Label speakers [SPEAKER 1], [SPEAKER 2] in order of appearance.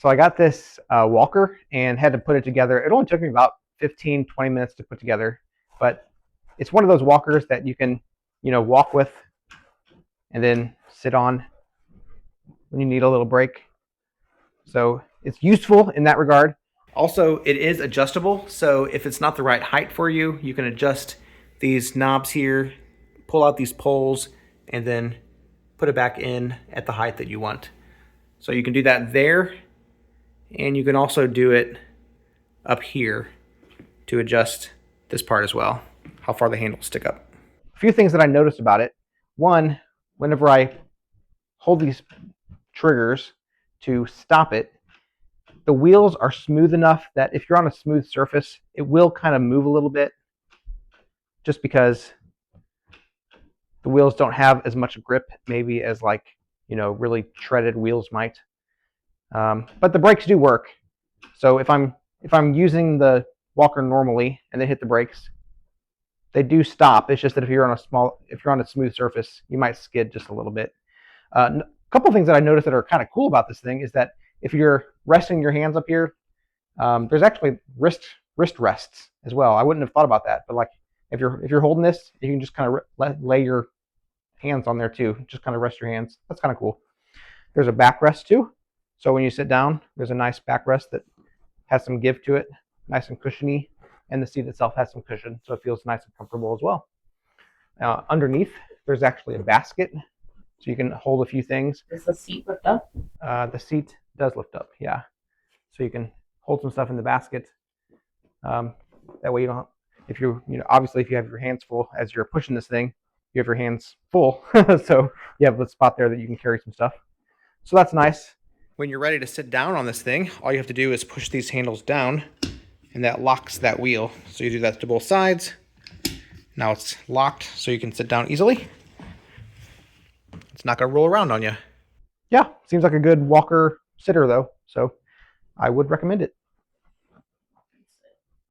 [SPEAKER 1] So I got this walker and had to put it together. It only took me about 15, 20 minutes to put together, but it's one of those walkers that you can, walk with and then sit on when you need a little break. So it's useful in that regard. Also, it is adjustable, so if it's not the right height for you, you can adjust these knobs here, pull out these poles, and then put it back in at the height that you want. So you can do that there, and you can also do it up here to adjust this part as well, how far the handles stick up. A few things that I noticed about it. One, whenever I hold these triggers to stop it, the wheels are smooth enough that if you're on a smooth surface, it will kind of move a little bit just because the wheels don't have as much grip maybe as like, really treaded wheels might. But the brakes do work. So if I'm using the walker normally and then hit the brakes, they do stop. It's just that if you're on a smooth surface, you might skid just a little bit. A couple things that I noticed that are kind of cool about this thing is that if you're resting your hands up here, there's actually wrist rests as well. I wouldn't have thought about that, but like if you're holding this, you can just kind of lay your hands on there too. Just kind of rest your hands. That's kind of cool. There's a backrest too. So when you sit down, there's a nice backrest that has some give to it, nice and cushiony, and the seat itself has some cushion, so it feels nice and comfortable as well. Underneath, there's actually a basket, so you can hold a few things.
[SPEAKER 2] Does the seat lift up?
[SPEAKER 1] The seat does lift up, yeah. So you can hold some stuff in the basket. That way you don't, obviously if you have your hands full as you're pushing this thing, you have your hands full. So you have a spot there that you can carry some stuff. So that's nice. When you're ready to sit down on this thing, all you have to do is push these handles down, and that locks that wheel. So you do that to both sides. Now it's locked, so you can sit down easily. It's not going to roll around on you. Yeah, seems like a good walker sitter though, so I would recommend it.